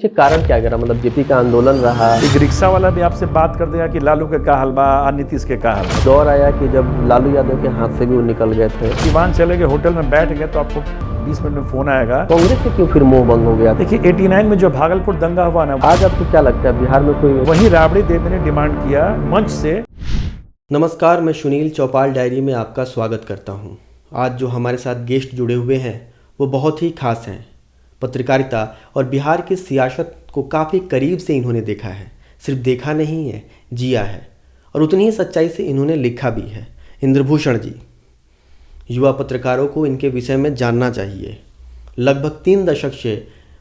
पीछे कारण क्या गिरा, मतलब जेपी का आंदोलन रहा? एक रिक्शा वाला भी आपसे बात कर देगा कि लालू के का हलवा और नीतीश के का हलवा। दौर आया कि जब लालू यादव के हाथ से भी वो निकल गए थे। दीवान चले गए, होटल में बैठ गए तो आपको 20 मिनट में फोन आएगा। कांग्रेस से क्यों फिर मुंह बंद हो गया? देखिए 89 में जो भागलपुर दंगा हुआ ना, आज आपको क्या लगता है बिहार में कोई? वही राबड़ी देवी ने डिमांड किया मंच से। नमस्कार, मैं सुनील चौपाल डायरी में आपका स्वागत करता हूं। आज जो हमारे साथ गेस्ट जुड़े हुए हैं वो बहुत ही खास हैं। पत्रकारिता और बिहार की सियासत को काफ़ी करीब से इन्होंने देखा है। सिर्फ देखा नहीं है, जिया है, और उतनी ही सच्चाई से इन्होंने लिखा भी है। इंद्रभूषण जी, युवा पत्रकारों को इनके विषय में जानना चाहिए। लगभग 3 दशक से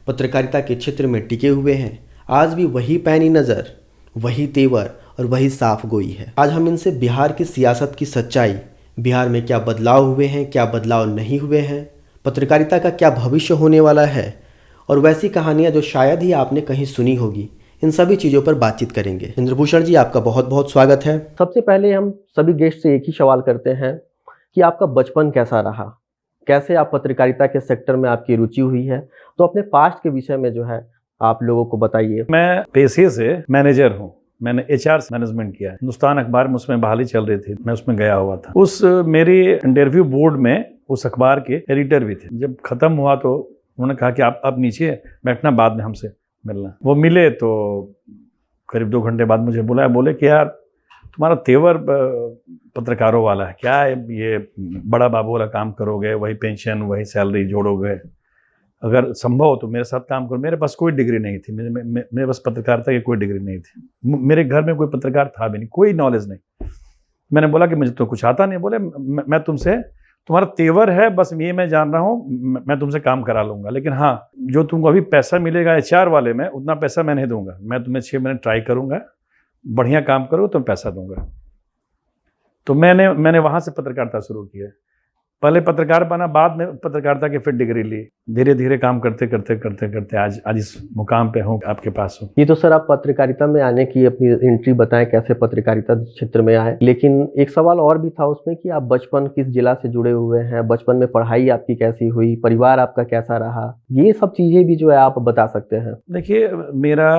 पत्रकारिता के क्षेत्र में टिके हुए हैं। आज भी वही पैनी नज़र, वही तेवर और वही साफ गोई है। आज हम इनसे बिहार की सियासत की सच्चाई, बिहार में क्या बदलाव हुए हैं, क्या बदलाव नहीं हुए हैं, पत्रकारिता का क्या भविष्य होने वाला है, और वैसी कहानियां जो शायद ही आपने कहीं सुनी होगी, इन सभी चीज़ों पर बातचीत करेंगे। इंद्रभूषण जी, आपका बहुत बहुत स्वागत है। सबसे पहले हम सभी गेस्ट से एक ही सवाल करते हैं कि आपका बचपन कैसा रहा, कैसे आप पत्रकारिता के सेक्टर में आपकी रुचि हुई है। तो अपने पास्ट के विषय में जो है आप लोगों को बताइए। मैं पेशे से मैनेजर हूँ। मैंने HR मैनेजमेंट किया है। हिंदुस्तान अखबार में उसमें बहाली चल रही थी, मैं उसमें गया हुआ था। उस मेरी इंटरव्यू बोर्ड में उस अखबार के एडिटर भी थे। जब खत्म हुआ तो उन्होंने कहा कि आप नीचे बैठना, बाद में हमसे मिलना। वो मिले तो करीब 2 घंटे बाद मुझे बुलाया, बोले कि यार तुम्हारा तेवर पत्रकारों वाला है, क्या ये बड़ा बाबू वाला काम करोगे, वही पेंशन वही सैलरी जोड़ोगे, अगर संभव हो तो मेरे साथ काम करो। मेरे पास कोई डिग्री नहीं थी, मेरे पास पत्रकारिता की कोई डिग्री नहीं थी। मेरे घर में कोई पत्रकार था भी नहीं, कोई नॉलेज नहीं। मैंने बोला कि मुझे तो कुछ आता नहीं। बोले मैं तुमसे, तुम्हारा तेवर है बस ये मैं जान रहा हूँ, मैं तुमसे काम करा लूँगा, लेकिन हाँ जो तुमको अभी पैसा मिलेगा HR वाले में, उतना पैसा मैं नहीं दूंगा। मैं तुम्हें 6 महीने ट्राई करूँगा, बढ़िया काम करो तो पैसा दूंगा। तो मैंने वहाँ से पत्रकारिता शुरू की है। पहले पत्रकार बना, बाद में पत्रकारिता की फिर डिग्री ली। धीरे धीरे काम करते करते आज इस मुकाम पे हूँ, आपके पास हूँ। ये तो सर आप पत्रकारिता में आने की अपनी एंट्री बताएं, कैसे पत्रकारिता क्षेत्र में आए। लेकिन एक सवाल और भी था उसमें कि आप बचपन किस जिला से जुड़े हुए हैं, बचपन में पढ़ाई आपकी कैसी हुई, परिवार आपका कैसा रहा, ये सब चीज़ें भी जो है आप बता सकते हैं। देखिए मेरा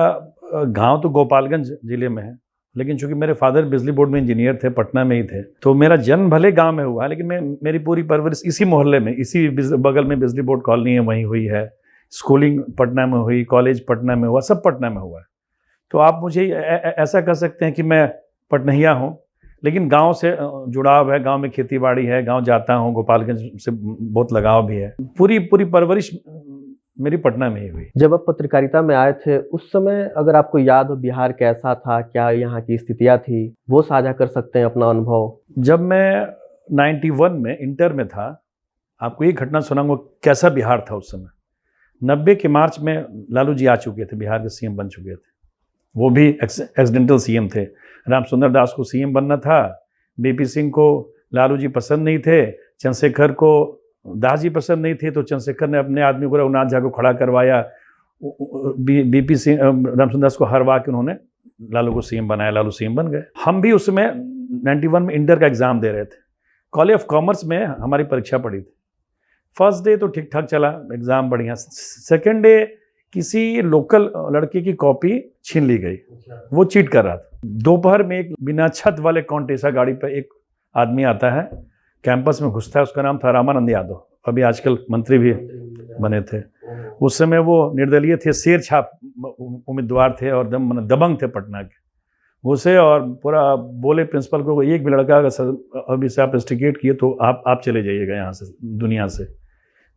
गाँव तो गोपालगंज जिले में है, लेकिन चूंकि मेरे फादर बिजली बोर्ड में इंजीनियर थे, पटना में ही थे, तो मेरा जन्म भले गांव में हुआ, लेकिन मेरी पूरी परवरिश इसी मोहल्ले में, इसी बगल में बिजली बोर्ड कॉलोनी है, वहीं हुई है। स्कूलिंग पटना में हुई, कॉलेज पटना में हुआ, सब पटना में हुआ है। तो आप मुझे ऐसा कह सकते हैं कि मैं पटनहिया हूँ, लेकिन गाँव से जुड़ाव है, गाँव में खेती बाड़ी है, गाँव जाता हूँ, गोपालगंज से बहुत लगाव भी है। पूरी परवरिश मेरी पटना में ही हुई। जब आप पत्रकारिता में आए थे उस समय अगर आपको याद हो बिहार कैसा था, क्या यहाँ की स्थितियाँ थी, वो साझा कर सकते हैं अपना अनुभव। जब मैं 91 में इंटर में था, आपको ये घटना सुनाऊंगा कैसा बिहार था उस समय। 90 के मार्च में लालू जी आ चुके थे, बिहार के CM बन चुके थे। वो भी एक्सीडेंटल CM थे। रामसुंदर दास को CM बनना था, BP सिंह को लालू जी पसंद नहीं थे, चंद्रशेखर को दास जी पसंद नहीं थे, तो चंद्रशेखर ने अपने आदमी को रघुनाथ झा को खड़ा करवाया। BP सिंह रामसुंदर दास को हरवा के उन्होंने लालू को CM बनाया, लालू CM बन गए। हम भी उस समय 91 में इंटर का एग्जाम दे रहे थे। कॉलेज ऑफ कॉमर्स में हमारी परीक्षा पड़ी थी। फर्स्ट डे तो ठीक ठाक चला, एग्जाम बढ़िया। सेकेंड डे किसी लोकल लड़के की कॉपी छीन ली गई, वो चीट कर रहा था। दोपहर में एक बिना छत वाले कॉन्टेसा गाड़ी पर एक आदमी आता है, कैंपस में घुसता है। उसका नाम था रामानंद यादव, अभी आजकल मंत्री भी बने थे। उस समय वो निर्दलीय थे, शेर छाप उम्मीदवार थे और दबंग थे पटना के। घुसे और पूरा बोले प्रिंसिपल को, एक भी लड़का अगर अभी से आप इंस्टिगेट किए तो आप चले जाइएगा यहाँ से, दुनिया से।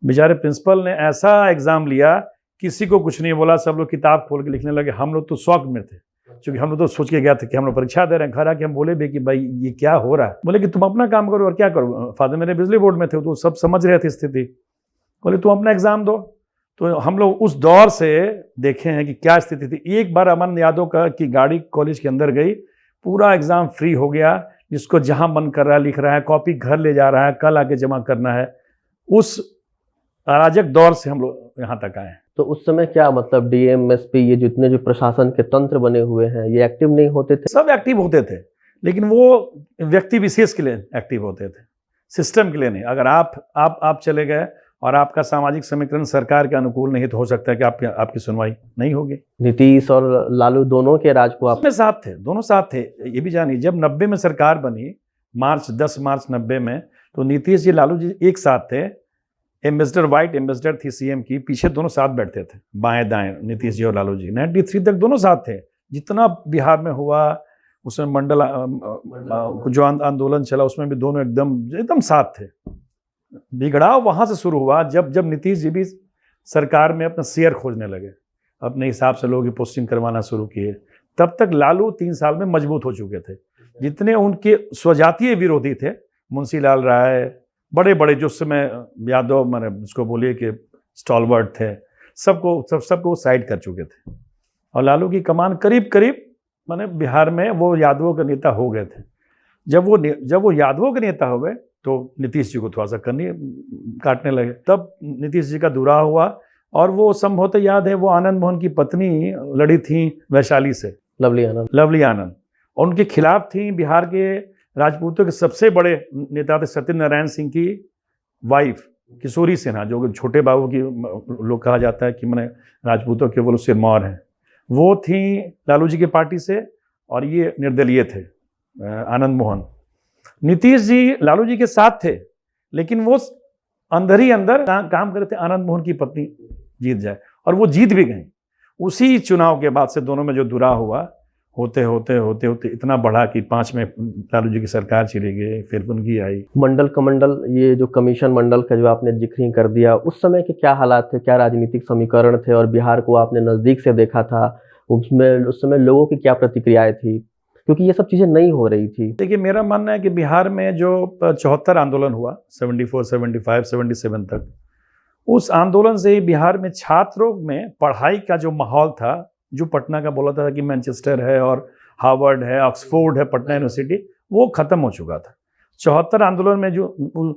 बेचारे प्रिंसिपल ने ऐसा एग्जाम लिया, किसी को कुछ नहीं बोला, सब लोग किताब खोल के लिखने लगे। हम लोग तो शौक में थे, क्योंकि हम लोग तो सोच के गया था कि हम लोग परीक्षा दे रहे हैं। घर आके हम बोले भी कि भाई ये क्या हो रहा है। बोले कि तुम अपना काम करो और क्या करो। फादर मेरे बिजली बोर्ड में थे, तो सब समझ रहे थे स्थिति। बोले तुम अपना एग्जाम दो। तो हम लोग उस दौर से देखे हैं कि क्या स्थिति थी। एक बार अमन यादव की गाड़ी कॉलेज के अंदर गई, पूरा एग्जाम फ्री हो गया, जिसको जहां मन कर रहा है लिख रहा है, कॉपी घर ले जा रहा है, कल आके जमा करना है। उस अराजक दौर से हम लोग यहाँ तक आए हैं। तो उस समय क्या मतलब DM SP ये जितने जो प्रशासन के तंत्र बने हुए हैं, ये एक्टिव नहीं होते थे? सब एक्टिव होते थे, लेकिन वो व्यक्ति विशेष के लिए एक्टिव होते थे, सिस्टम के लिए नहीं। अगर आप चले गए और आपका सामाजिक समीकरण सरकार के अनुकूल नहीं तो हो सकता है कि आपकी सुनवाई नहीं होगी। नीतीश और लालू दोनों के राज को आप में साथ थे, दोनों साथ थे। ये भी जानिए, जब 90 में सरकार बनी, 10 मार्च 90 में, तो नीतीश जी लालू जी एक साथ थे। एम्बेसडर व्हाइट एम्बेसडर थी सीएम की, पीछे दोनों साथ बैठते थे, बाएं दाएं, नीतीश जी और लालू जी। 93 तक दोनों साथ थे। जितना बिहार में हुआ उसमें मंडल जो आंदोलन चला उसमें भी दोनों एकदम साथ थे। बिगड़ाव वहां से शुरू हुआ जब नीतीश जी भी सरकार में अपना शेयर खोजने लगे, अपने हिसाब से लोगों की पोस्टिंग करवाना शुरू किए। तब तक लालू 3 साल में मजबूत हो चुके थे। जितने उनके स्वजातीय विरोधी थे, मुंशी लाल राय, बड़े बड़े जो उस समय यादव मैंने उसको बोलिए कि स्टॉलवर्ट थे, सबको साइड कर चुके थे। और लालू की कमान करीब माने बिहार में वो यादवों के नेता हो गए थे। जब वो यादवों के नेता हो गए तो नीतीश जी को थोड़ा सा काटने लगे। तब नीतीश जी का दुरा हुआ और वो संभवतः याद है, वो आनंद मोहन की पत्नी लड़ी थी वैशाली से, लवली आनंद, और उनके खिलाफ थी बिहार के राजपूतों के सबसे बड़े नेता थे सत्यनारायण सिंह की वाइफ किशोरी सिन्हा, जो छोटे बाबू की लोग कहा जाता है कि मैंने राजपूतों के वो सिरमौर हैं। वो थी लालू जी की पार्टी से और ये निर्दलीय थे आनंद मोहन। नीतीश जी लालू जी के साथ थे, लेकिन वो अंदर ही अंदर काम कर रहे थे आनंद मोहन की पत्नी जीत जाए, और वो जीत भी गई। उसी चुनाव के बाद से दोनों में जो दुरा हुआ, होते होते इतना बढ़ा कि 5 में लालू जी की सरकार चली गई, फिर उनकी आई। मंडल कमंडल, ये जो कमीशन मंडल का जो आपने जिक्र ही कर दिया, उस समय के क्या हालात थे, क्या राजनीतिक समीकरण थे, और बिहार को आपने नज़दीक से देखा था, उस समय लोगों की क्या प्रतिक्रियाएं थी, क्योंकि ये सब चीज़ें नहीं हो रही थी। देखिए, मेरा मानना है कि बिहार में जो 74 आंदोलन हुआ 74, 75, 77 तक, उस आंदोलन से ही बिहार में छात्रों में पढ़ाई का जो माहौल था, जो पटना का बोला था कि मैनचेस्टर है और हार्वर्ड है, ऑक्सफोर्ड है, पटना यूनिवर्सिटी, वो खत्म हो चुका था। 74 आंदोलन में जो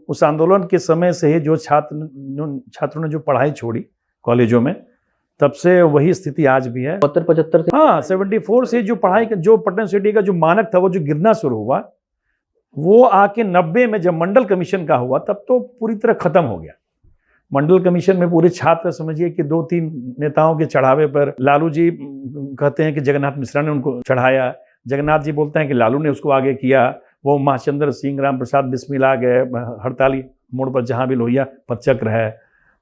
उस आंदोलन के समय से ही जो छात्रों ने जो पढ़ाई छोड़ी कॉलेजों में, तब से वही स्थिति आज भी है। 75 से, हाँ, 74 से जो पढ़ाई का, जो पटना यूनिवर्सिटी का जो मानक था, वो जो गिरना शुरू हुआ, वो आके 90 में जब मंडल कमीशन का हुआ, तब तो पूरी तरह खत्म हो गया। मंडल कमीशन में पूरे छात्र, समझिए कि 2-3 नेताओं के चढ़ावे पर, लालू जी कहते हैं कि जगन्नाथ मिश्रा ने उनको चढ़ाया, जगन्नाथ जी बोलते हैं कि लालू ने उसको आगे किया। वो महाचंद्र सिंह, राम प्रसाद बिस्मिल आ गए, हड़ताली मोड़ पर जहाँ भी लोहिया पदचक्र है,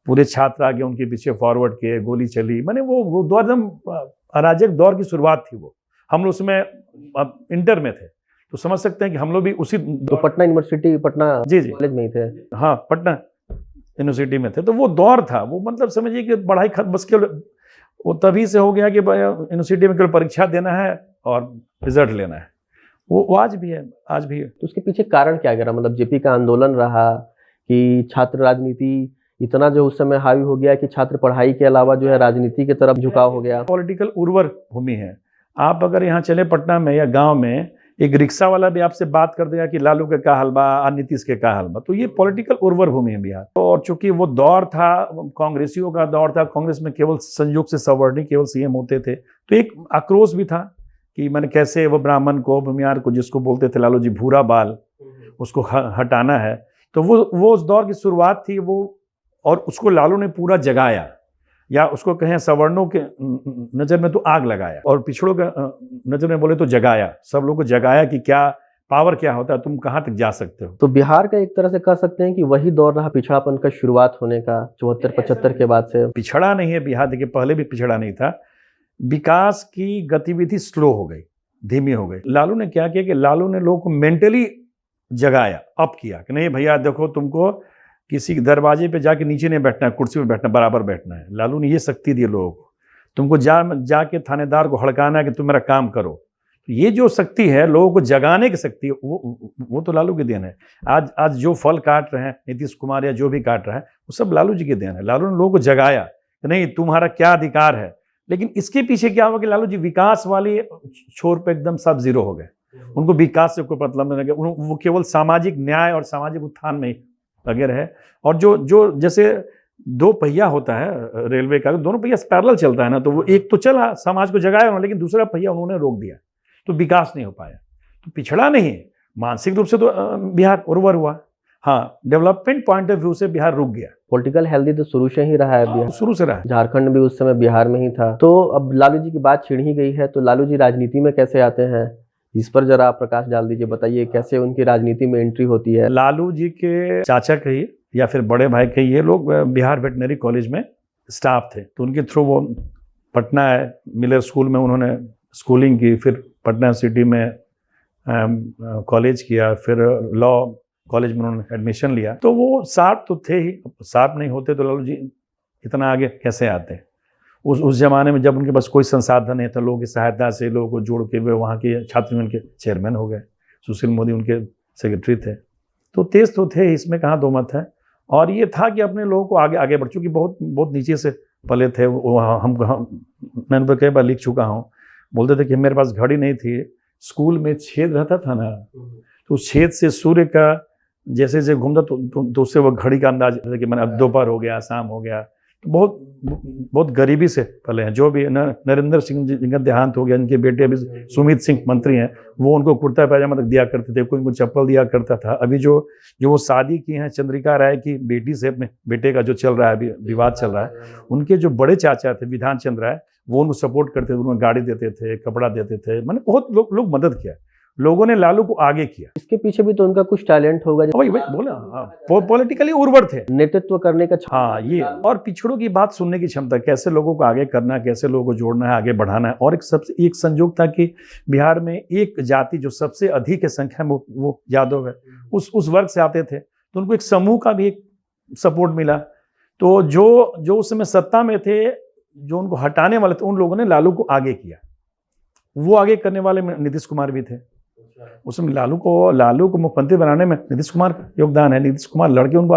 पूरे छात्र आगे उनके पीछे फॉरवर्ड किए, गोली चली। मैंने वो दौर एकदम अराजक दौर की शुरुआत थी। वो हम लोग उसमें इंटर में थे, तो समझ सकते हैं कि हम लोग भी उसी तो पटना यूनिवर्सिटी, पटना जी कॉलेज में ही थे। हाँ, पटना यूनिवर्सिटी में थे। तो वो दौर था, वो मतलब समझिए कि पढ़ाई बस केवल वो तभी से हो गया कि यूनिवर्सिटी में केवल परीक्षा देना है और रिजल्ट लेना है। वो आज भी है, आज भी है। तो उसके पीछे कारण क्या गिरा? मतलब जेपी का आंदोलन रहा कि छात्र राजनीति इतना जो उस समय हावी हो गया कि छात्र पढ़ाई के अलावा जो है राजनीति की तरफ झुकाव हो गया। पॉलिटिकल उर्वर भूमि है। आप अगर यहाँ चले पटना में या गांव में, एक रिक्शा वाला भी आपसे बात कर देगा कि लालू के का हलवा और नीतीश के का हलवा। तो ये पॉलिटिकल उर्वर भूमि है बिहार। और चूंकि वो दौर था, कांग्रेसियों का दौर था, कांग्रेस में केवल संयोग से सवर्णिक केवल सीएम होते थे, तो एक आक्रोश भी था कि मैंने कैसे वो ब्राह्मण को, भूमियार को, जिसको बोलते थे लालू जी भूरा बाल, उसको हटाना है। तो वो उस दौर की शुरुआत थी वो, और उसको लालू ने पूरा जगाया, या उसको कहें सवर्णों के नज़र में तो आग लगाया, और पिछड़ों के नज़र में बोले तो जगाया। सब लोगों को जगाया कि क्या पावर क्या होता है, तुम कहाँ तक जा सकते हो। तो बिहार का एक तरह से कह सकते हैं कि वही दौर रहा पिछड़ापन का शुरुआत होने का, 74-75 के बाद से। पिछड़ा नहीं है बिहार, देखिए पहले भी पिछड़ा नहीं था। विकास की गतिविधि स्लो हो गई, धीमी हो गई। लालू ने क्या किया कि लालू ने लोगों को मेंटली जगाया, अप किया कि नहीं भैया देखो, तुमको किसी दरवाजे पे जाके नीचे नहीं बैठना है, कुर्सी पे बैठना, बराबर बैठना है। लालू ने ये शक्ति दी लोगों को। तुमको जाके थानेदार को हड़काना है कि तुम मेरा काम करो। तो ये जो शक्ति है, लोगों को जगाने की शक्ति, वो तो लालू की देन है। आज जो फल काट रहे हैं नीतीश कुमार या जो भी काट रहा है, वो सब लालू जी की देन है। लालू ने लोगों को जगाया कि नहीं, तुम्हारा क्या अधिकार है। लेकिन इसके पीछे क्या हुआ कि लालू जी विकास वाली छोर पे एकदम सब जीरो हो गए। उनको विकास से कोई मतलब नहीं लगे, वो केवल सामाजिक न्याय और सामाजिक उत्थान में लगे रहे। और जो जैसे 2 पहिया होता है रेलवे का, दोनों पहिया पैरेलल चलता है ना, तो वो एक तो चला, समाज को जगाया उन्होंने, लेकिन दूसरा पहिया उन्होंने रोक दिया, तो विकास नहीं हो पाया। तो पिछड़ा नहीं, मानसिक रूप से तो बिहार उर्वर हुआ। हाँ, डेवलपमेंट पॉइंट ऑफ व्यू से बिहार रुक गया, पॉलिटिकल हेल्दी तो शुरू से ही रहा है बिहार, शुरू से रहा है। झारखंड भी उस समय बिहार में ही था। तो अब लालू जी की बात छिड़ ही गई है, तो लालू जी राजनीति में कैसे आते हैं, इस पर जरा आप प्रकाश डाल दीजिए, बताइए कैसे उनकी राजनीति में एंट्री होती है। लालू जी के चाचा कहिए या फिर बड़े भाई कहिए, ये लोग बिहार वेटनरी कॉलेज में स्टाफ थे, तो उनके थ्रू वो पटना मिलर स्कूल में उन्होंने स्कूलिंग की, फिर पटना सिटी में कॉलेज किया, फिर लॉ कॉलेज में उन्होंने एडमिशन लिया। तो वो शार्प तो थे ही, शार्प नहीं होते तो लालू जी इतना आगे कैसे आते। उस ज़माने में जब उनके पास कोई संसाधन नहीं था, लोगों की सहायता से लोगों को जोड़ के वे वहाँ के छात्र यूनियन के चेयरमैन हो गए, सुशील मोदी उनके सेक्रेटरी थे। तो तेज तो थे, इसमें कहाँ दो मत है। और ये था कि अपने लोगों को आगे आगे बढ़, चूँकि बहुत बहुत नीचे से पले थे वो। मैं तो कई बार लिख चुका हूँ, बोलते थे कि मेरे पास घड़ी नहीं थी, स्कूल में छेद रहता था ना, तो उस छेद से सूर्य का जैसे जैसे घूमता तो उससे वो घड़ी का अंदाज कि मैंने अब दोपहर हो गया, शाम हो गया। तो बहुत गरीबी से पले हैं। जो भी नरेंद्र सिंह जिनका देहांत हो गया, इनके बेटे अभी सुमित सिंह मंत्री हैं, वो उनको कुर्ता पैजामा तक दिया करते थे, कोई उनको चप्पल दिया करता था। अभी जो वो शादी की हैं चंद्रिका राय की बेटी से, अपने बेटे का जो चल रहा है अभी विवाद चल रहा है, उनके जो बड़े चाचा थे विधान चंद्र राय, वो उनको सपोर्ट करते थे, उनको गाड़ी देते थे, कपड़ा देते थे, मैंने बहुत लोग मदद किया। लोगों ने लालू को आगे किया। इसके पीछे भी तो उनका कुछ टैलेंट होगा, वही बोला, पॉलिटिकली उर्वर थे, नेतृत्व करने का। हाँ, ये और पिछड़ों की बात सुनने की क्षमता, कैसे लोगों को आगे करना है, कैसे लोगों को जोड़ना है, आगे बढ़ाना है। और एक संयोग था कि बिहार में एक जाति जो सबसे अधिक है संख्या में, वो यादव है, उस वर्ग से आते थे, तो उनको एक समूह का भी एक सपोर्ट मिला। तो जो उस समय सत्ता में थे, जो उनको हटाने वाले थे, उन लोगों ने लालू को आगे किया। वो आगे करने वाले में नीतीश कुमार भी थे। उसमें लालू को मुख्यमंत्री बनाने में नीतीश कुमार का योगदान है। नीतीश कुमार लड़के उनको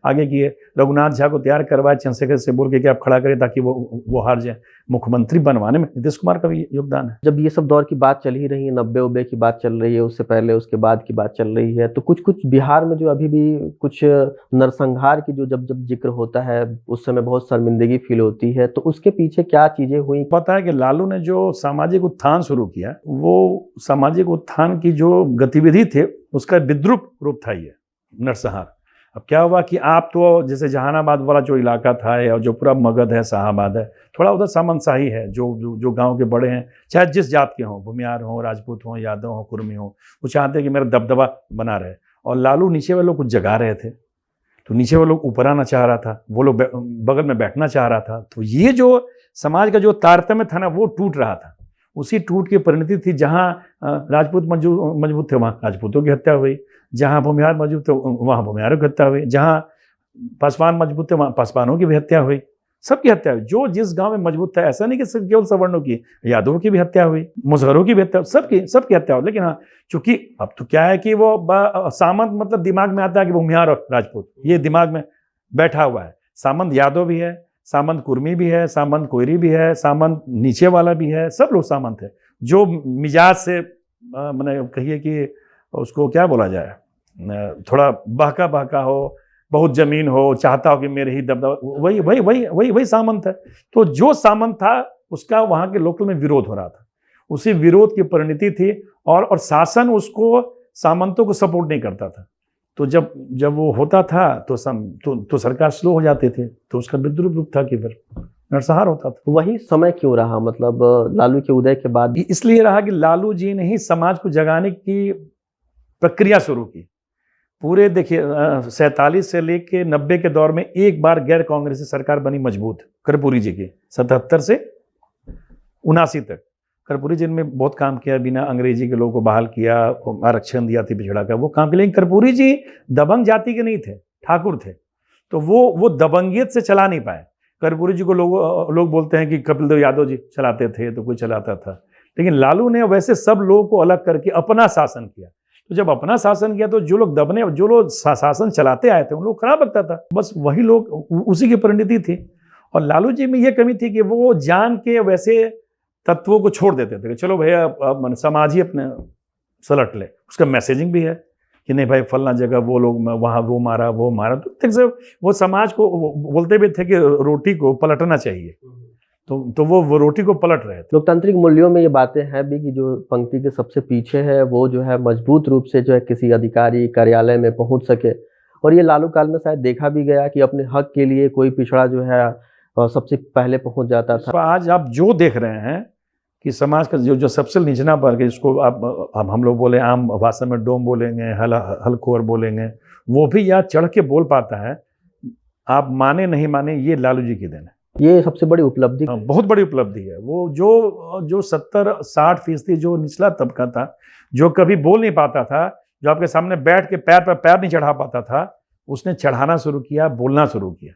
आगे किए। रघुनाथ झा को तैयार करवाए चंद्रशेखर से बोल के कि आप खड़ा करें ताकि वो हार जाए। मुख्यमंत्री बनवाने में नीतीश कुमार का भी योगदान है। जब ये सब दौर की बात चल ही रही है, 90 की बात चल रही है, उससे पहले उसके बाद की बात चल रही है, तो कुछ बिहार में जो अभी भी कुछ नरसंहार की जो जब जिक्र होता है, उस समय बहुत शर्मिंदगी फील होती है, तो उसके पीछे क्या चीजें हुई? पता है कि लालू ने जो सामाजिक उत्थान शुरू किया, वो सामाजिक उत्थान की जो गतिविधि थे उसका विद्रूप रूप था ये नरसंहार। अब क्या हुआ कि आप तो जैसे जहानाबाद वाला जो इलाका था और जो पूरा मगध है, शाहाबाद है, थोड़ा उधर सामंतशाही है। जो गांव के बड़े हैं, चाहे जिस जात के हों, भूमियार हों, राजपूत हों, यादव हों, कुर्मी हों, वो चाहते हैं कि मेरा दबदबा बना रहे। और लालू नीचे वाले लोग कुछ जगा रहे थे, तो नीचे वाले लोग ऊपर आना चाह रहा था, वो लोग बगल में बैठना चाह रहा था। तो ये जो समाज का जो तारतम्य था ना, वो टूट रहा था। उसी टूट की परिणति थी, जहाँ राजपूत मजबूत थे वहाँ राजपूतों की हत्या हुई, जहाँ भूमिहार मजबूत थे वहाँ भूमिहारों की हत्या हुई, जहाँ पासवान मजबूत थे वहाँ पासवानों की भी हत्या हुई, सबकी हत्या हुई। जो जिस गांव में मजबूत था, ऐसा नहीं कि सिर्फ केवल सवर्णों की, यादवों की भी हत्या हुई, मुसहरों की भी हत्या, सबकी हत्या हुई। लेकिन हाँ, चूंकि अब तो क्या है कि वो सामंत मतलब दिमाग में आता है कि भूमिहार और राजपूत, ये दिमाग में बैठा हुआ है। सामंत यादव भी है, सामंत कुर्मी भी है, सामंत कोयरी भी है, सामंत नीचे वाला भी है, सब लोग सामंत है। जो मिजाज से मैंने कहिए कि उसको क्या बोला जाए, थोड़ा बहका हो, बहुत जमीन हो, चाहता हो कि मेरे ही दबदबा, वही सामंत है। तो जो सामंत था उसका वहाँ के लोकल में विरोध हो रहा था, उसी विरोध की परिणति थी। और शासन उसको सामंतों को सपोर्ट नहीं करता था। तो जब वो होता था तो सरकार स्लो हो जाते थे, तो उसका विद्रूप रूप था कि फिर नरसंहार होता था। वही समय क्यों रहा, मतलब लालू के उदय के बाद? इसलिए रहा कि लालू जी ने ही समाज को जगाने की प्रक्रिया शुरू की। पूरे देखिए 47 से लेके 90 के दौर में एक बार गैर कांग्रेसी सरकार बनी मजबूत, कर्पूरी जी की, 77 से 79 तक। कर्पूरी जी ने बहुत काम किया, बिना अंग्रेजी के लोगों को बहाल किया, आरक्षण दिया थी पिछड़ा का, वो काम किया। लेकिन कर्पूरी जी दबंग जाति के नहीं थे, ठाकुर थे, तो वो दबंगियत से चला नहीं पाए। कर्पूरी जी को लोग बोलते हैं कि कपिल देव यादव जी चलाते थे, तो कोई चलाता था। लेकिन लालू ने वैसे सब लोगों को अलग करके अपना शासन किया। तो जब अपना शासन किया तो जो लोग शासन चलाते आए थे उन लोग खराब लगता था, बस वही लोग, उसी की परिणति थी। और लालू जी में ये कमी थी कि वो जान के वैसे तत्वों को छोड़ देते थे कि चलो भैया अब समाज ही अपने सलट ले। उसका मैसेजिंग भी है कि नहीं भाई फलना जगह वो लोग वहाँ वो मारा। तो वो समाज को बोलते भी थे कि रोटी को पलटना चाहिए, तो वो रोटी को पलट रहे थे। लोकतांत्रिक मूल्यों में ये बातें हैं भी कि जो पंक्ति के सबसे पीछे है वो जो है मजबूत रूप से जो है किसी अधिकारी कार्यालय में पहुंच सके, और ये लालू काल में शायद देखा भी गया कि अपने हक के लिए कोई पिछड़ा जो है सबसे पहले पहुंच जाता था। तो आज आप जो देख रहे हैं कि समाज का जो सबसे निचला वर्ग है, जिसको आप हम लोग बोले आम भाषा में डोम बोलेंगे, हलखोर बोलेंगे, वो भी यहाँ चढ़ के बोल पाता है। आप माने नहीं माने, ये लालू जी की देन है। ये सबसे बड़ी उपलब्धि, बहुत बड़ी उपलब्धि है। वो जो 70-60% जो निचला तबका था, जो कभी बोल नहीं पाता था, जो आपके सामने बैठ के पैर पर पैर नहीं चढ़ा पाता था, उसने चढ़ाना शुरू किया, बोलना शुरू किया।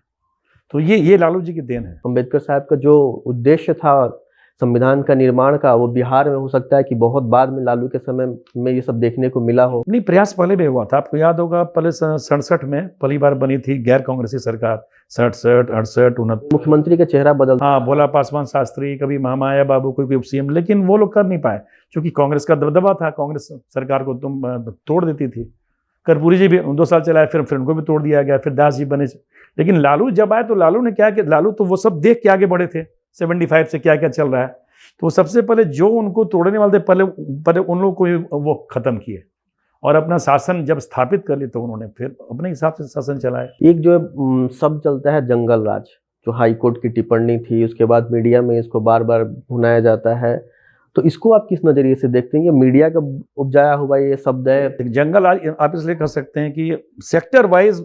तो ये लालू जी की देन है। अम्बेडकर साहब का जो उद्देश्य था संविधान का निर्माण का, वो बिहार में हो सकता है कि बहुत बाद में लालू के समय में ये सब देखने को मिला हो। नहीं, प्रयास पहले भी हुआ था। आपको याद होगा, पहले 67 में पहली बार बनी थी गैर कांग्रेसी सरकार, 67, 68, 69। मुख्यमंत्री का चेहरा बदल, हाँ, भोला पासवान शास्त्री, कभी महामाया बाबू, कोई सीएम, लेकिन वो लोग कर नहीं पाए क्योंकि कांग्रेस का दबदबा था। कांग्रेस सरकार को तुम तोड़ देती थी। कर्पूरी जी भी 2 साल चलाए, फिर उनको भी तोड़ दिया गया, फिर दास जी बने। लेकिन लालू जब आए तो लालू ने क्या किया, लालू तो वो सब देख के आगे बढ़े थे 75 से क्या क्या चल रहा है। तो सबसे पहले जो उनको तोड़ने वाले थे, पहले उन लोगों को वो खत्म किए और अपना शासन जब स्थापित कर लिया तो उन्होंने फिर अपने हिसाब से शासन चलाया। एक जो शब्द चलता है जंगल राज, जो हाई कोर्ट की टिप्पणी थी, उसके बाद मीडिया में इसको बार बार भुनाया जाता है, तो इसको आप किस नजरिए से देखते हैं? ये मीडिया का उपजाया हुआ ये शब्द है? जंगल राज आप इसलिए कर सकते हैं कि सेक्टर वाइज,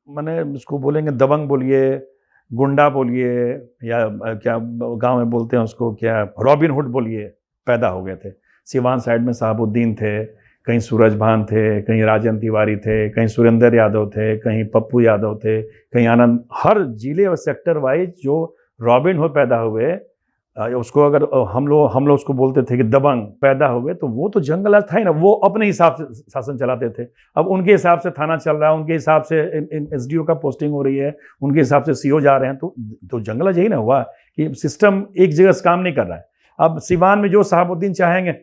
मैंने उसको बोलेंगे दबंग बोलिए, गुंडा बोलिए, या क्या गांव में बोलते हैं उसको, क्या रॉबिन हुड बोलिए, पैदा हो गए थे। सिवान साइड में साहबुद्दीन थे, कहीं सूरज भान थे, कहीं राजन तिवारी थे, कहीं सुरेंद्र यादव थे, कहीं पप्पू यादव थे, कहीं आनंद। हर जिले और सेक्टर वाइज जो रॉबिन हुड पैदा हुए, उसको अगर हम लोग उसको बोलते थे कि दबंग पैदा हो गए, तो वो तो जंगल राज था ही ना। वो अपने हिसाब से शासन चलाते थे। अब उनके हिसाब से थाना चल रहा है, उनके हिसाब से एसडीओ का पोस्टिंग हो रही है, उनके हिसाब से सीओ जा रहे हैं, तो जंगल राज यही ना हुआ कि सिस्टम एक जगह से काम नहीं कर रहा है। अब सिवान में जो साहबुद्दीन चाहेंगे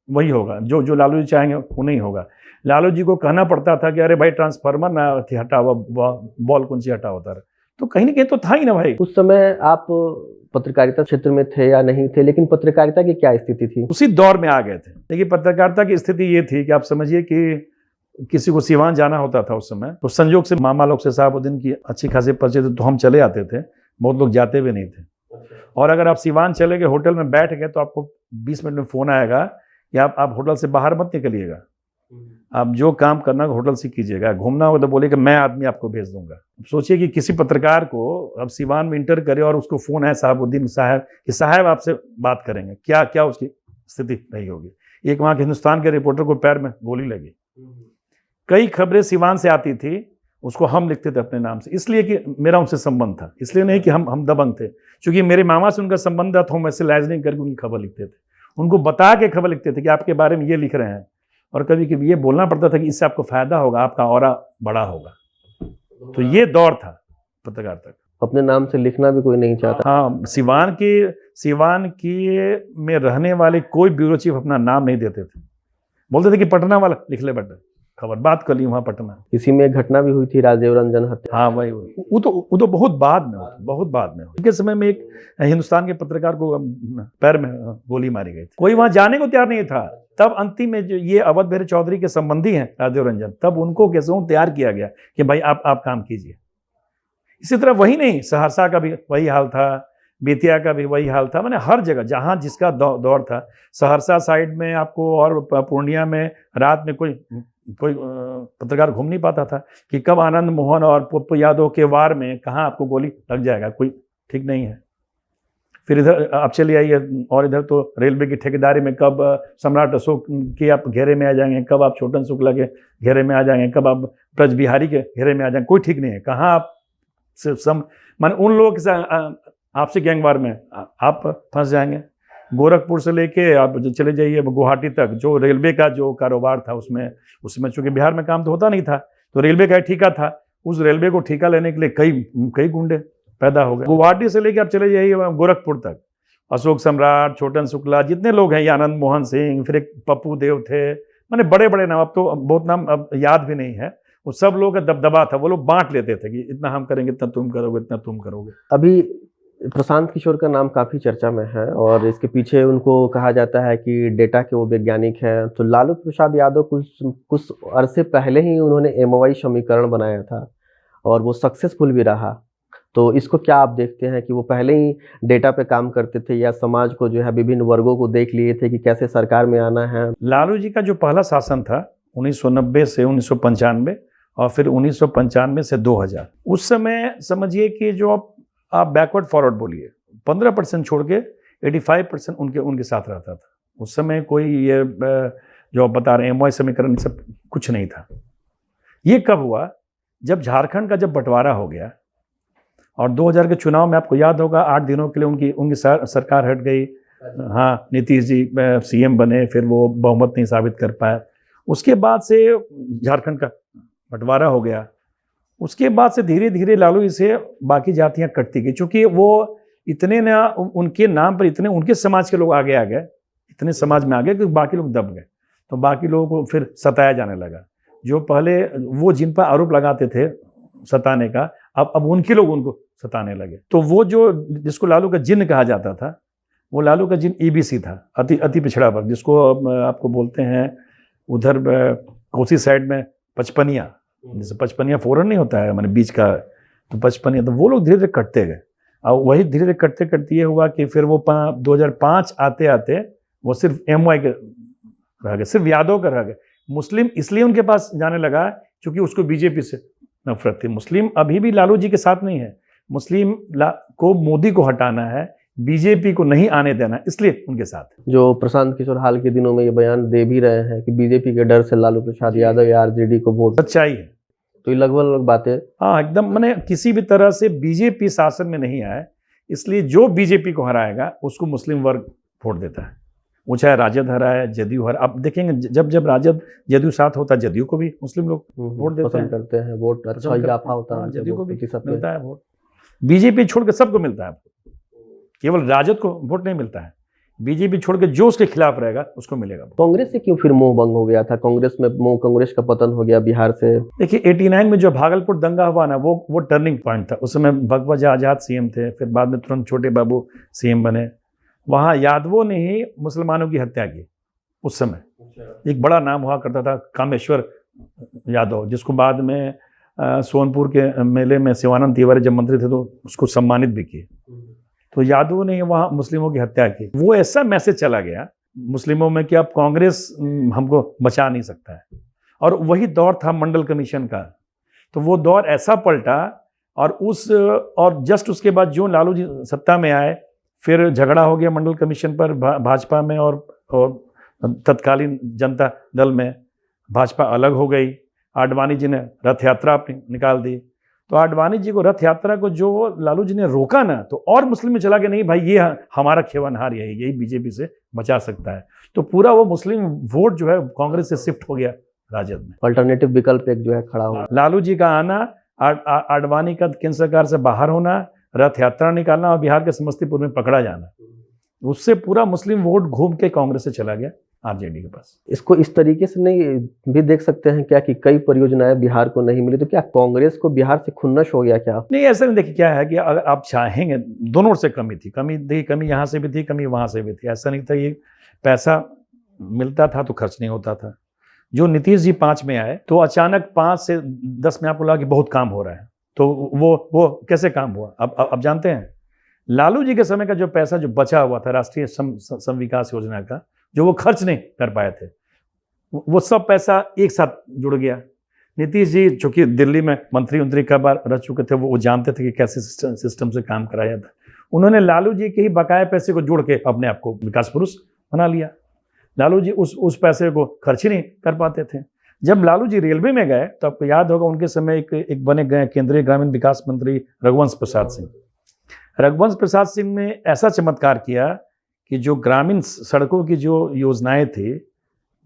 वही होगा, जो लालू जी चाहेंगे वो नहीं होगा। लालू जी को कहना पड़ता था कि अरे भाई ट्रांसफार्मर ना हटाओ, बॉल कुंची हटा होता रहा, तो कहीं ना कहीं तो था ही ना भाई। उस समय आप पत्रकारिता क्षेत्र में थे या नहीं थे, लेकिन पत्रकारिता की क्या स्थिति थी? उसी दौर में आ गए थे। देखिए, पत्रकारिता की स्थिति ये थी कि आप समझिए कि किसी को सिवान जाना होता था उस समय, तो संयोग से मामा लोग से साहबुद्दीन की अच्छी खासी परिचय थे, तो हम चले आते थे। बहुत लोग जाते भी नहीं थे। और अगर आप सिवान चले गए, होटल में बैठ गए, तो आपको 20 मिनट में फोन आएगा कि आप होटल से बाहर मत निकलिएगा, आप जो काम करना होटल से कीजिएगा, घूमना होगा तो बोलिएगा मैं आदमी आपको भेज दूंगा। सोचिए कि किसी पत्रकार को अब सिवान में इंटर करे और उसको फोन है साहबुद्दीन साहब कि साहब आपसे बात करेंगे, क्या क्या उसकी स्थिति नहीं होगी। एक वहाँ के हिंदुस्तान के रिपोर्टर को पैर में गोली लगी। कई खबरें सिवान से आती थी, उसको हम लिखते थे अपने नाम से, इसलिए कि मेरा उनसे संबंध था, इसलिए नहीं कि हम दबंग थे। क्योंकि मेरे मामा से उनका संबंध था, हम ऐसे लाइज नहीं करके उनकी खबर लिखते थे, उनको बता के खबर लिखते थे कि आपके बारे में ये लिख रहे हैं। और कभी कभी ये बोलना पड़ता था कि इससे आपको फायदा होगा, आपका ऑरा बड़ा होगा। तो ये दौर था पत्रकारिता का। अपने नाम से लिखना भी कोई नहीं चाहता। हाँ, सिवान की में रहने वाले कोई ब्यूरो चीफ अपना नाम नहीं देते थे, बोलते थे कि पटना वाला लिख ले बेटा खबर, बात कर ली वहाँ पटना। इसी में एक घटना भी हुई थी, राजदेव रंजन हत्या। हाँ भाई, वो तो बहुत बाद में हुई। के समय में एक हिंदुस्तान के पत्रकार को पैर में गोली मारी गई थी, कोई वहां जाने को तैयार नहीं था। तब अंतिम में जो ये अवध बिहारी चौधरी के संबंधी हैं राजदेव रंजन, तब उनको कैसे तैयार किया गया कि भाई आप काम कीजिए। इसी तरह वही नहीं, सहरसा का भी वही हाल था, बेतिया का भी वही हाल था। मैंने हर जगह जहां जिसका दौर था, सहरसा साइड में आपको और पूर्णिया में रात में कोई पत्रकार घूम नहीं पाता था कि कब आनंद मोहन और पप्पू यादव के वार में कहाँ आपको गोली लग जाएगा, कोई ठीक नहीं है। फिर इधर आप चले आइए, और इधर तो रेलवे की ठेकेदारी में कब सम्राट अशोक के आप घेरे में आ जाएंगे, कब आप छोटन शुक्ला के घेरे में आ जाएंगे, कब आप ब्रज बिहारी के घेरे में आ जाएंगे, कोई ठीक नहीं है। कहाँ आप मान उन लोगों के साथ आपसे गैंगवार में आप फंस जाएंगे। गोरखपुर से लेके आप चले जाइए गुवाहाटी तक, जो रेलवे का जो कारोबार था उसमें चूंकि बिहार में काम तो होता नहीं था, तो रेलवे का ठेका था, उस रेलवे को ठेका लेने के लिए कई गुंडे पैदा हो गए। गुवाहाटी से लेके आप चले जाइए गोरखपुर तक, अशोक सम्राट, छोटन शुक्ला, जितने लोग हैं, आनंद मोहन सिंह, फिर एक पप्पू देव थे, मैंने बड़े बड़े नाम, अब तो बहुत नाम अब याद भी नहीं है। वो सब लोग का दबदबा था, वो लोग बांट लेते थे कि इतना हम करेंगे, इतना तुम करोगे, इतना तुम करोगे। अभी प्रशांत किशोर का नाम काफ़ी चर्चा में है और इसके पीछे उनको कहा जाता है कि डेटा के वो वैज्ञानिक हैं। तो लालू प्रसाद यादव कुछ कुछ अरसे पहले ही उन्होंने एमओआई समीकरण बनाया था और वो सक्सेसफुल भी रहा। तो इसको क्या आप देखते हैं कि वो पहले ही डेटा पे काम करते थे या समाज को जो है विभिन्न वर्गों को देख लिए थे कि कैसे सरकार में आना है? लालू जी का जो पहला शासन था 1990 से 1995 और फिर 1995 से 2000, उस समय समझिए कि जो आप बैकवर्ड फॉरवर्ड बोलिए 15% छोड़ के 85% उनके साथ रहता था। उस समय कोई ये जो आप बता रहे हैं एमओआई समीकरण सब कुछ नहीं था। ये कब हुआ? जब झारखंड का जब बंटवारा हो गया और 2000 के चुनाव में आपको याद होगा 8 दिनों के लिए उनकी सरकार हट गई। हाँ, नीतीश जी सीएम बने, फिर वो बहुमत नहीं साबित कर पाए। उसके बाद से झारखंड का बंटवारा हो गया। उसके बाद से धीरे धीरे लालू जी से बाकी जातियां कटती गई, क्योंकि वो इतने ना उनके नाम पर इतने उनके समाज के लोग आगे आ गए, इतने समाज में आ गए कि बाकी लोग दब गए। तो बाकी लोगों को फिर सताया जाने लगा। जो पहले वो जिन पर आरोप लगाते थे सताने का, अब उनके लोग उनको सताने लगे। तो वो जो जिसको लालू का जिन्न कहा जाता था, वो लालू का जिन्न ईबीसी था, अति पिछड़ा वर्ग, जिसको आपको बोलते हैं उधर कोसी साइड में पचपनिया। जैसे पचपनिया फोरन नहीं होता है, मैंने बीच का, तो पचपनिया। तो वो लोग धीरे धीरे कटते गए और वही धीरे धीरे कटते कटते ये हुआ कि फिर वो 2005 आते आते वो सिर्फ एमवाई के रह गए, सिर्फ यादव का रह गए। मुस्लिम इसलिए उनके पास जाने लगा क्योंकि उसको बीजेपी से नफरत थी। मुस्लिम अभी भी लालू जी के साथ नहीं है। मुस्लिम को मोदी को हटाना है, बीजेपी को नहीं आने देना, इसलिए उनके साथ। जो प्रशांत किशोर हाल के दिनों में ये बयान दे भी रहे हैं कि बीजेपी के डर से लालू प्रसाद यादव या आरजेडी को वोट, सच्चाई है। तो ये लगभग बातें, हाँ एकदम, मैंने किसी भी तरह से बीजेपी शासन में नहीं आए, इसलिए जो बीजेपी को हराएगा उसको मुस्लिम वर्ग वोट देता है। वो चाहे राजद हराए, जदयू हराए। अब देखेंगे जब राजद जदयू साथ होता है, जदयू को भी मुस्लिम लोग वोट देते हैं, करते हैं। वोट अच्छा इजाफा होता है, जदयू को भी मिलता है वोट। बीजेपी छोड़ के सबको मिलता है, केवल राजद को वोट नहीं मिलता है। बीजेपी छोड़ के जो उसके खिलाफ रहेगा उसको मिलेगा। कांग्रेस से क्यों फिर मोह भंग हो गया था? कांग्रेस का पतन हो गया बिहार से। देखिए 89 में जो भागलपुर दंगा हुआ ना, वो टर्निंग पॉइंट था। उस समय भगवत आजाद सीएम थे, फिर बाद में तुरंत छोटे बाबू सीएम बने। वहाँ यादवों ने ही मुसलमानों की हत्या की। उस समय एक बड़ा नाम हुआ करता था कामेश्वर यादव, जिसको बाद में सोनपुर के मेले में शिवानंद तिवारी जब मंत्री थे तो उसको सम्मानित भी किए। तो यादवों ने वहाँ मुस्लिमों की हत्या की। वो ऐसा मैसेज चला गया मुस्लिमों में कि अब कांग्रेस हमको बचा नहीं सकता है। और वही दौर था मंडल कमीशन का। तो वो दौर ऐसा पलटा और जस्ट उसके बाद जो लालू जी सत्ता में आए, फिर झगड़ा हो गया मंडल कमीशन पर भाजपा में और तत्कालीन जनता दल में। भाजपा अलग हो गई। आडवाणी जी ने रथ यात्रा अपनी निकाल दी। तो आडवाणी जी को रथ यात्रा को जो लालू जी ने रोका ना, तो और मुस्लिम में चला कि नहीं भाई, ये हमारा खेवनहार यही बीजेपी से बचा सकता है। तो पूरा वो मुस्लिम वोट जो है कांग्रेस से शिफ्ट हो गया राजद में। अल्टरनेटिव विकल्प एक जो है खड़ा हुआ। लालू जी का आना, आडवाणी का केंद्र सरकार से बाहर होना, रथ यात्रा निकालना और बिहार के समस्तीपुर में पकड़ा जाना, उससे पूरा मुस्लिम वोट घूम के कांग्रेस से चला गया आरजेडी के पास। इसको इस तरीके से नहीं भी देख सकते हैं क्या कि कई परियोजनाएं बिहार को नहीं मिली, तो क्या कांग्रेस को बिहार से खुन्नस हो गया क्या? नहीं, ऐसा नहीं। देखिए क्या है कि अगर आप चाहेंगे, दोनों से कमी थी, कमी यहाँ से भी थी, कमी वहाँ से भी थी। ऐसा नहीं था ये पैसा मिलता था तो खर्च नहीं होता था। जो नीतीश जी 5 में आए तो अचानक 5 से 10 में आपको लगा कि बहुत काम हो रहा है। तो वो कैसे काम हुआ अब जानते हैं। लालू जी के समय का जो पैसा जो बचा हुआ था राष्ट्रीय सम विकास योजना का, जो वो खर्च नहीं कर पाए थे, वो सब पैसा एक साथ जुड़ गया। नीतीश जी चूंकि दिल्ली में मंत्री कई बार रह चुके थे, वो जानते थे कि कैसे सिस्टम से काम कराया था। उन्होंने लालू जी के ही बकाया पैसे को जोड़ के अपने आप को विकास पुरुष बना लिया। लालू जी उस पैसे को खर्च ही नहीं कर पाते थे। जब लालू जी रेलवे में गए तो आपको याद होगा उनके समय एक बने गए केंद्रीय ग्रामीण विकास मंत्री रघुवंश प्रसाद सिंह। रघुवंश प्रसाद सिंह ने ऐसा चमत्कार किया कि जो ग्रामीण सड़कों की जो योजनाएं थी,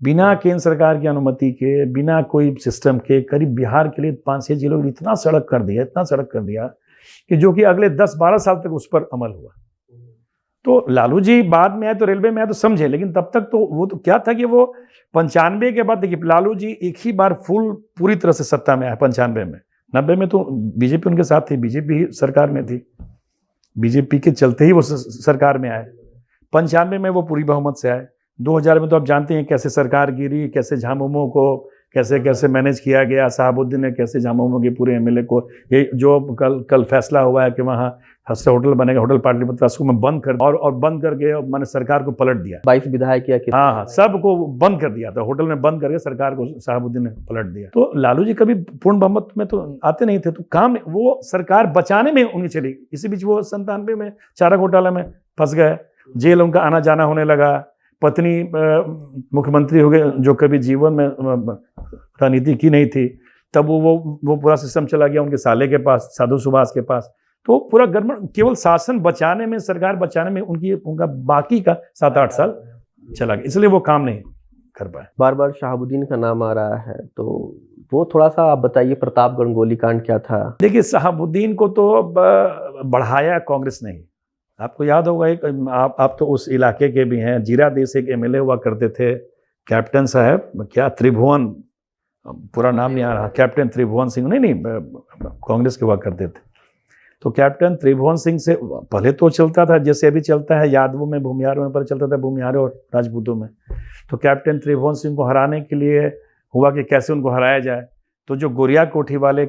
बिना केंद्र सरकार की अनुमति के, बिना कोई सिस्टम के, करीब बिहार के लिए 5-6 जिलों में इतना सड़क कर दिया कि जो कि अगले 10-12 साल तक उस पर अमल हुआ। तो लालू जी बाद में आए तो रेलवे में आए तो समझे, लेकिन तब तक तो वो तो क्या था कि वो 95 के बाद, देखिए लालू जी एक ही बार पूरी तरह से सत्ता में आए 95 में। 90 में तो बीजेपी उनके साथ थी, बीजेपी सरकार में थी। बीजेपी के चलते ही वो सरकार में आए। 95 में वो पूरी बहुमत से आए। 2000 में तो आप जानते हैं कैसे सरकार गिरी, कैसे झामुमो को कैसे कैसे मैनेज किया गया, शहाबुद्दीन ने कैसे झामुमो के पूरे एमएलए को, ये जो कल फैसला हुआ है कि वहाँ हंसते होटल बनेगा, होटल पाटलिपुत्र, उसको मैं बंद कर और बंद करके मैंने सरकार को पलट दिया। 22 विधायक किया कि हाँ, सबको बंद कर दिया था, होटल में बंद करके सरकार को शहाबुद्दीन ने पलट दिया। तो लालू जी कभी पूर्ण बहुमत में तो आते नहीं थे, तो काम वो सरकार बचाने में उनकी चली। इसी बीच वो 97 में चारा घोटाला में फंस गए, जेल उनका आना जाना होने लगा। पत्नी मुख्यमंत्री हो गए जो कभी जीवन में राजनीति की नहीं थी, तब वो पूरा सिस्टम चला गया उनके साले के पास, साधु सुभाष के पास। तो पूरा गड़बड़, केवल शासन बचाने में, सरकार बचाने में उनका बाकी का 7-8 साल चला गया, इसलिए वो काम नहीं कर पाए। बार बार शहाबुद्दीन का नाम आ रहा है, तो वो थोड़ा सा आप बताइए, प्रतापगढ़ गोलीकांड क्या था? देखिए, शहाबुद्दीन को तो बढ़ाया कांग्रेस ने ही। आपको याद होगा, एक आप तो उस इलाके के भी हैं, जीरादेव से एक एमएलए हुआ करते थे, कैप्टन साहब, क्या त्रिभुवन, पूरा नाम नहीं आ रहा, कैप्टन त्रिभुवन सिंह, नहीं कांग्रेस के हुआ करते थे। तो कैप्टन त्रिभुवन सिंह से पहले तो चलता था जैसे अभी चलता है, यादवों में, भूमिहारों में, पर चलता था भूमिहारों और राजपूतों में। तो कैप्टन त्रिभुवन सिंह को हराने के लिए हुआ कि कैसे उनको हराया जाए। तो जो गोरिया कोठी वाले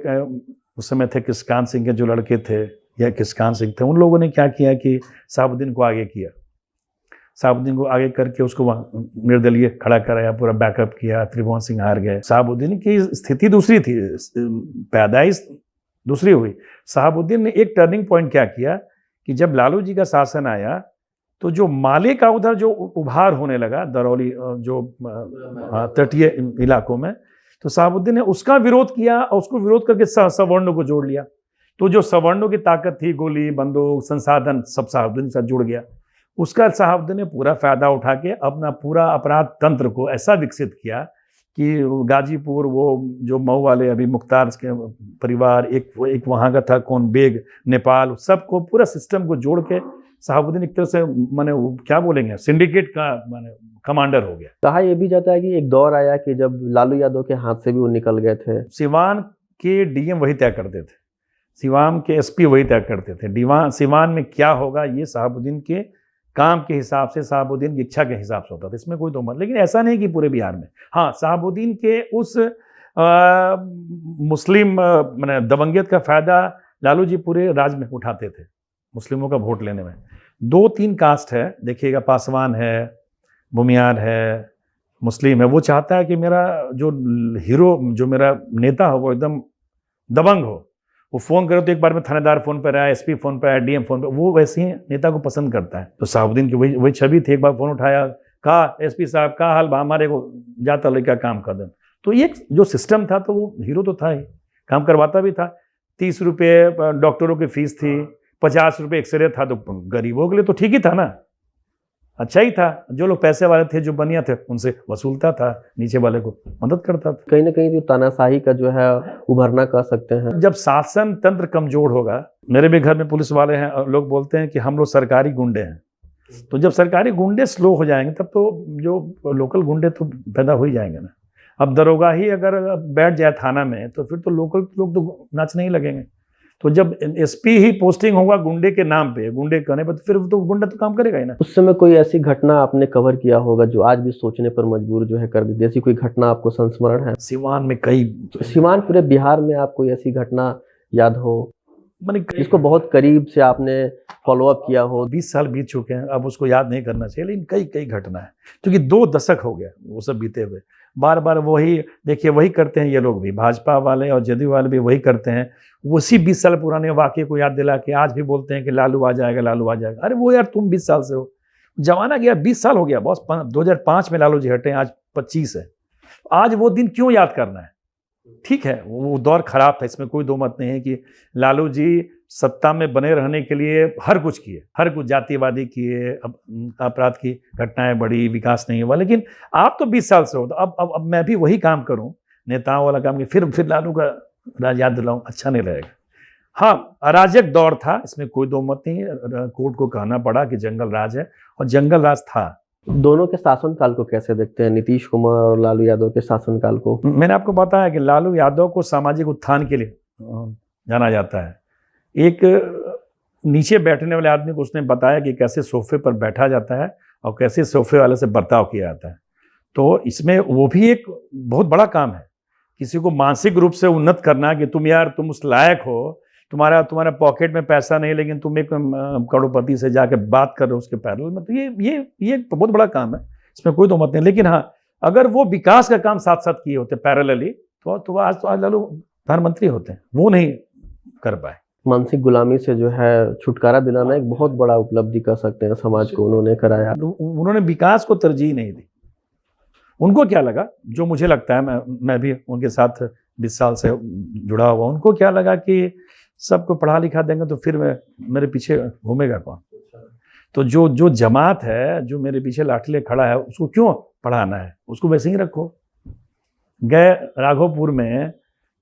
उस समय थे, किसकान सिंह के जो लड़के थे, या किसकान सिंह थे, उन लोगों ने क्या किया कि शहाबुद्दीन को आगे किया, शहाबुद्दीन को आगे करके उसको वहाँ निर्दलीय खड़ा कराया, पूरा बैकअप किया। त्रिभुवन सिंह हार गए। शहाबुद्दीन की स्थिति दूसरी थी, पैदाइश दूसरी हुई। शहाबुद्दीन ने एक टर्निंग पॉइंट क्या किया कि जब लालू जी का शासन आया, तो जो माले का उधर जो उभार होने लगा, दरौली जो तटीय इलाकों में, तो शहाबुद्दीन ने उसका विरोध किया और उसको विरोध करके सवर्णों को जोड़ लिया। तो जो सवर्णों की ताकत थी, गोली, बंदूक, संसाधन, सब शहाबुद्दीन के साथ जुड़ गया। उसका शहाबुद्दीन ने पूरा फायदा उठा के अपना पूरा अपराध तंत्र को ऐसा विकसित किया कि गाजीपुर, वो जो मऊ वाले अभी मुख्तार के परिवार, एक वहाँ का था कौन, बेग, नेपाल, सबको पूरा सिस्टम को जोड़ के शहाबुद्दीन एक तरह से माने क्या बोलेंगे, सिंडिकेट का माने कमांडर हो गया। कहा यह भी जाता है कि एक दौर आया कि जब लालू यादव के हाथ से भी वो निकल गए थे। सिवान के डीएम वही तय करते थे, सिवान के एसपी वही तय करते थे। सिवान में क्या होगा ये शहाबुद्दीन के काम के हिसाब से, शहाबुद्दीन की इच्छा के हिसाब से होता था, इसमें कोई दो मत। लेकिन ऐसा नहीं कि पूरे बिहार में। हाँ, शहाबुद्दीन के उस मुस्लिम मैंने दबंगियत का फायदा लालू जी पूरे राज्य में उठाते थे, मुस्लिमों का वोट लेने में। 2-3 कास्ट है, देखिएगा, पासवान है, भूमियार है, मुस्लिम है। वो चाहता है कि मेरा जो हीरो, जो मेरा नेता हो, वो एकदम दबंग हो। वो फोन करे तो एक बार में थानेदार फोन पर आया, एसपी फोन पर आया, डीएम फोन पर, वो वैसे ही नेता को पसंद करता है। तो शहाबुद्दीन की वही छवि थी। एक बार फोन उठाया, कहा, एसपी साहब का हाल, हमारे को जाता लेकर काम कर दें। तो ये जो सिस्टम था, तो वो हीरो तो था ही, काम करवाता भी था। 30 रुपये डॉक्टरों की फीस थी, 50 रुपये एक्सरे था, तो गरीबों के लिए तो ठीक ही था ना, अच्छा ही था। जो लोग पैसे वाले थे, जो बनिया थे, उनसे वसूलता था, नीचे वाले को मदद करता था। कहीं ना कहीं जो तानाशाही का जो है उभरना कह सकते हैं। जब शासन तंत्र कमजोर होगा, मेरे भी घर में पुलिस वाले हैं और लोग बोलते हैं कि हम लोग सरकारी गुंडे हैं। तो जब सरकारी गुंडे स्लो हो जाएंगे, तब तो जो लोकल गुंडे तो पैदा हो ही जाएंगे ना। अब दरोगा ही अगर बैठ जाए थाना में, तो फिर तो लोकल लोग तो नाचने ही लगेंगे। तो जब एसपी ही पोस्टिंग होगा गुंडे के नाम पे, गुंडे कहने पर, तो फिर तो गुंडा तो काम करेगा ही ना। उस समय कोई ऐसी घटना आपने कवर किया होगा जो आज भी सोचने पर मजबूर जो है कर दी, जैसी कोई घटना आपको संस्मरण है? सिवान में कई, सिवान पूरे बिहार में आप कोई ऐसी घटना याद हो, मैंने इसको बहुत करीब से आपने फॉलोअप किया हो? 20 साल बीत चुके हैं, अब उसको याद नहीं करना चाहिए, लेकिन कई घटना है, क्योंकि 2 दशक हो गया वो सब बीते हुए। बार बार वही, देखिए, वही करते हैं ये लोग भी, भाजपा वाले और जदयू वाले भी वही करते हैं। उसी 20 साल पुराने वाक़े को याद दिला के आज भी बोलते हैं कि लालू आ जाएगा, लालू आ जाएगा। अरे वो यार, तुम 20 साल से हो, जमाना गया, 20 साल हो गया बॉस। 2005 में लालू जी हटे, आज 25 है। आज वो दिन क्यों याद करना है? ठीक है, वो दौर खराब था, इसमें कोई दो मत नहीं है कि लालू जी सत्ता में बने रहने के लिए हर कुछ किए, हर कुछ जातिवादी किए, अपराध की घटनाएं बढ़ी, विकास नहीं हुआ। लेकिन आप तो 20 साल से हो, तो अब मैं भी वही काम करूं, नेताओं वाला काम, फिर लालू का राज याद दिलाऊं, अच्छा नहीं रहेगा। हाँ, अराजक दौर था, इसमें कोई दो मत नहीं है। कोर्ट को कहना पड़ा कि जंगल राज है, और जंगल राज था। दोनों के शासनकाल को कैसे देखते हैं, नीतीश कुमार और लालू यादव के शासनकाल को? मैंने आपको बताया कि लालू यादव को सामाजिक उत्थान के लिए जाना जाता है। एक नीचे बैठने वाले आदमी को उसने बताया कि कैसे सोफे पर बैठा जाता है और कैसे सोफे वाले से बर्ताव किया जाता है। तो इसमें वो भी एक बहुत बड़ा काम है, किसी को मानसिक रूप से उन्नत करना कि तुम उस लायक हो, तुम्हारा पॉकेट में पैसा नहीं लेकिन तुम एक करोड़पति से जाके बात कर रहे हो उसके पैरल में, तो ये बहुत बड़ा काम है, इसमें कोई दो मत नहीं। लेकिन हाँ, अगर वो विकास का काम साथ साथ किए होते पैरेलली तो आज लालू प्रधानमंत्री होते हैं, वो नहीं कर पाए। मानसिक गुलामी से जो है छुटकारा दिलाना एक बहुत बड़ा उपलब्धि कर सकते हैं समाज को उन्होंने कराया। उन्होंने विकास को तरजीह नहीं दी। उनको क्या लगा, जो मुझे लगता है, मैं भी उनके साथ 20 साल से जुड़ा हुआ, उनको क्या लगा कि सबको पढ़ा लिखा देंगे तो फिर मेरे पीछे घूमेगा कौन। तो जो जमात है, जो मेरे पीछे लाठी ले खड़ा है, उसको क्यों पढ़ाना है, उसको वैसे ही रखो। गए राघोपुर में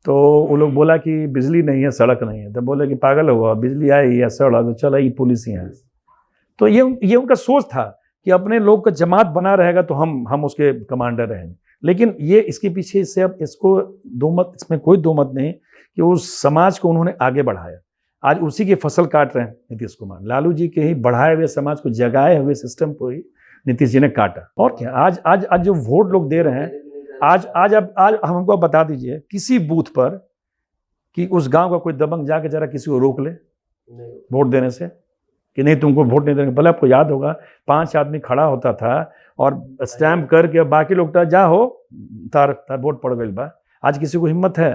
तो वो लोग बोला कि बिजली नहीं है, सड़क नहीं है, तो बोले कि पागल हुआ, बिजली आई या सड़क, चलो ये पुलिस ही है। तो ये उनका सोच था कि अपने लोग का जमात बना रहेगा तो हम उसके कमांडर रहेंगे। लेकिन ये इसके पीछे से अब इसमें कोई दो मत नहीं कि उस समाज को उन्होंने आगे बढ़ाया। आज उसी की फसल काट रहे हैं नीतीश कुमार। लालू जी के ही बढ़ाए हुए समाज को, जगाए हुए सिस्टम को ही नीतीश जी ने काटा। और क्या, आज जो वोट लोग दे रहे हैं, आज हमको बता दीजिए किसी बूथ पर कि उस गांव का कोई दबंग जाके जरा किसी को रोक ले वोट देने से कि नहीं तुमको वोट नहीं देंगे। भले आपको याद होगा 5 आदमी खड़ा होता था और स्टैम्प करके बाकी लोग जा हो तार वोट पड़ गई बा। आज किसी को हिम्मत है?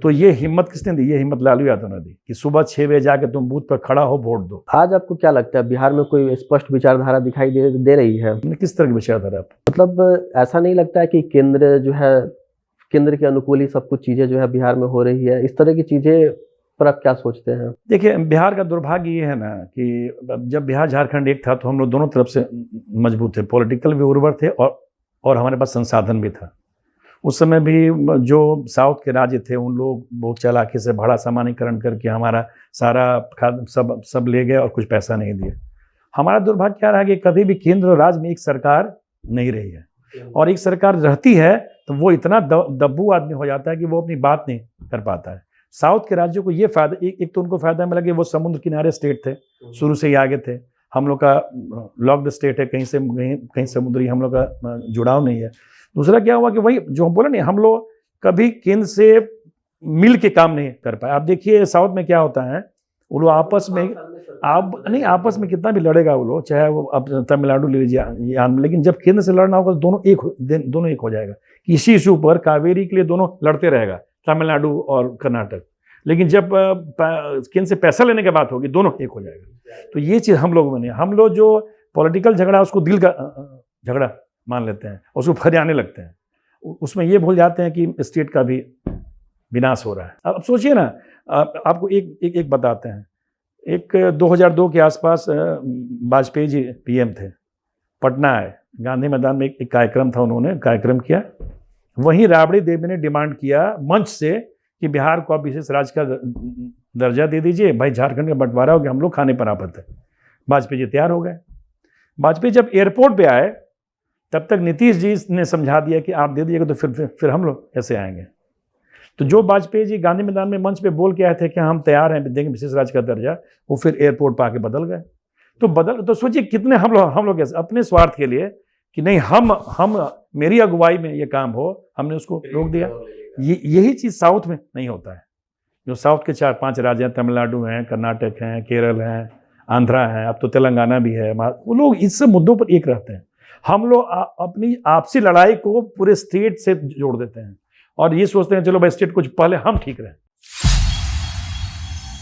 तो ये हिम्मत किसने दी? ये हिम्मत लालू यादव ने दी कि सुबह 6 बजे जाके तुम बूथ पर खड़ा हो, वोट दो। आज आपको क्या लगता है बिहार में कोई स्पष्ट विचारधारा दिखाई दे रही है? किस तरह की विचारधारा? मतलब ऐसा नहीं लगता है कि केंद्र के अनुकूल ही सब कुछ चीजें जो है बिहार में हो रही है? इस तरह की चीजें पर आप क्या सोचते हैं? देखिए, बिहार का दुर्भाग्य ये है ना कि जब बिहार झारखंड एक था तो हम लोग दोनों तरफ से मजबूत थे, पॉलिटिकल भी उर्वर थे और हमारे पास संसाधन भी था। उस समय भी जो साउथ के राज्य थे उन लोग बहुत चालाकी से भाड़ा सामान्यकरण करके हमारा सारा खाद सब ले गए और कुछ पैसा नहीं दिए। हमारा दुर्भाग्य क्या रहा कि कभी भी केंद्र और राज्य में एक सरकार नहीं रही है, और एक सरकार रहती है तो वो इतना दब्बू आदमी हो जाता है कि वो अपनी बात नहीं कर पाता है। साउथ के राज्यों को ये फायदा, एक तो उनको फायदा मिला कि वो समुद्र किनारे स्टेट थे, शुरू से ही आगे थे। हम लोग का लॉक्ड स्टेट है, कहीं समुद्री हम लोग का जुड़ाव नहीं है। दूसरा क्या हुआ कि वही जो हम बोले नहीं, हम लोग कभी केंद्र से मिल के काम नहीं कर पाए। आप देखिए साउथ में क्या होता है, वो लोग आपस में कितना भी लड़ेगा वो लोग, चाहे वो अब तमिलनाडु ले लीजिए, लेकिन जब केंद्र से लड़ना होगा तो दोनों एक हो जाएगा। किसी इशू पर कावेरी के लिए दोनों लड़ते रहेगा, तमिलनाडु और कर्नाटक, लेकिन जब केंद्र से पैसा लेने की बात होगी दोनों एक हो जाएगा। तो ये चीज़ हम लोग में, हम लोग जो पॉलिटिकल झगड़ा उसको दिल का झगड़ा मान लेते हैं, उसको फरियाने लगते हैं, उसमें ये भूल जाते हैं कि स्टेट का भी विनाश हो रहा है। अब सोचिए ना, आपको एक बताते हैं। एक 2002 के आसपास वाजपेयी जी पीएम थे, पटना आए, गांधी मैदान में एक कार्यक्रम था, उन्होंने कार्यक्रम किया। वहीं राबड़ी देवी ने डिमांड किया मंच से कि बिहार को आप विशेष राज्य का दर्जा दे दीजिए, भाई झारखंड का बंटवारा हो गया, हम लोग खाने पर आफत है। वाजपेयी जी तैयार हो गए। वाजपेयी जब एयरपोर्ट पे आए तब तक नीतीश जी ने समझा दिया कि आप दे दीजिएगा तो फिर हम लोग कैसे आएंगे। तो जो वाजपेयी जी गांधी मैदान में मंच पे बोल के आए थे कि हम तैयार हैं देंगे विशेष राज्य का दर्जा, वो फिर एयरपोर्ट पर आके बदल गए। तो सोचिए कितने हम लोग अपने स्वार्थ के लिए कि नहीं हम मेरी अगुवाई में ये काम हो, हमने उसको रोक दिया। यही चीज़ साउथ में नहीं होता है। जो साउथ के 4-5 राज्य हैं, तमिलनाडु हैं, कर्नाटक हैं, केरल हैं, आंध्रा है, अब तो तेलंगाना भी है, वो लोग इस सब मुद्दों पर एक रहते हैं। हम लोग अपनी आपसी लड़ाई को पूरे स्टेट से जोड़ देते हैं और ये सोचते हैं चलो भाई स्टेट कुछ पहले हम ठीक रहें।